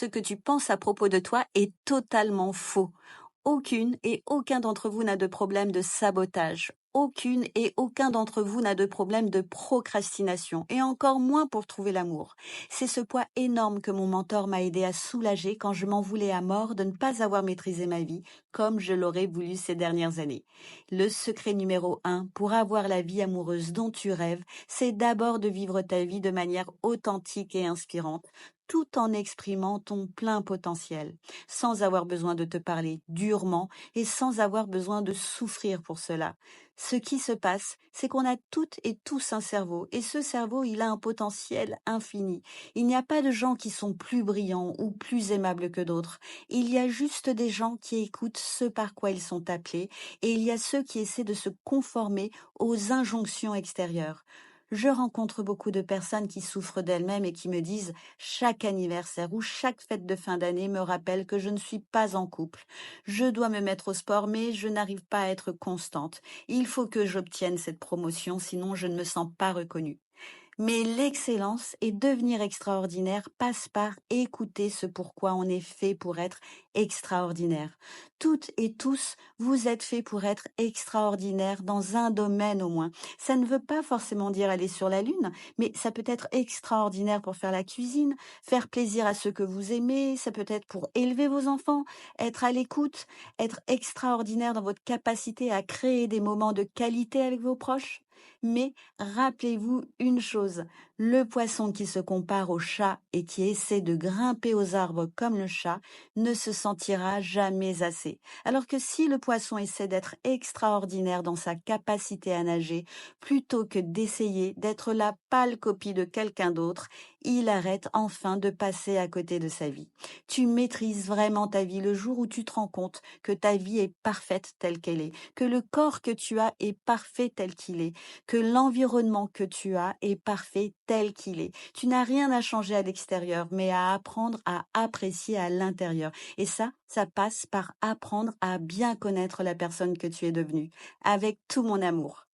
ce que tu penses à propos de toi est totalement faux. Aucune et aucun d'entre vous n'a de problème de sabotage. Aucune et aucun d'entre vous n'a de problème de procrastination, et encore moins pour trouver l'amour. C'est ce poids énorme que mon mentor m'a aidé à soulager quand je m'en voulais à mort de ne pas avoir maîtrisé ma vie comme je l'aurais voulu ces dernières années. Le secret numéro un pour avoir la vie amoureuse dont tu rêves, c'est d'abord de vivre ta vie de manière authentique et inspirante, tout en exprimant ton plein potentiel, sans avoir besoin de te parler durement et sans avoir besoin de souffrir pour cela. Ce qui se passe, c'est qu'on a toutes et tous un cerveau, et ce cerveau, il a un potentiel infini. Il n'y a pas de gens qui sont plus brillants ou plus aimables que d'autres. Il y a juste des gens qui écoutent ce par quoi ils sont appelés, et il y a ceux qui essaient de se conformer aux injonctions extérieures. Je rencontre beaucoup de personnes qui souffrent d'elles-mêmes et qui me disent chaque anniversaire ou chaque fête de fin d'année me rappelle que je ne suis pas en couple. Je dois me mettre au sport, mais je n'arrive pas à être constante. Il faut que j'obtienne cette promotion, sinon je ne me sens pas reconnue. Mais l'excellence et devenir extraordinaire passe par écouter ce pourquoi on est fait pour être extraordinaire. Toutes et tous, vous êtes fait pour être extraordinaire dans un domaine au moins. Ça ne veut pas forcément dire aller sur la lune, mais ça peut être extraordinaire pour faire la cuisine, faire plaisir à ceux que vous aimez, ça peut être pour élever vos enfants, être à l'écoute, être extraordinaire dans votre capacité à créer des moments de qualité avec vos proches. Mais rappelez-vous une chose, le poisson qui se compare au chat et qui essaie de grimper aux arbres comme le chat ne se sentira jamais assez. Alors que si le poisson essaie d'être extraordinaire dans sa capacité à nager, plutôt que d'essayer d'être la pâle copie de quelqu'un d'autre, il arrête enfin de passer à côté de sa vie. Tu maîtrises vraiment ta vie le jour où tu te rends compte que ta vie est parfaite telle qu'elle est, que le corps que tu as est parfait tel qu'il est, que l'environnement que tu as est parfait tel qu'il est. Tu n'as rien à changer à l'extérieur, mais à apprendre à apprécier à l'intérieur. Et ça passe par apprendre à bien connaître la personne que tu es devenue, avec tout mon amour.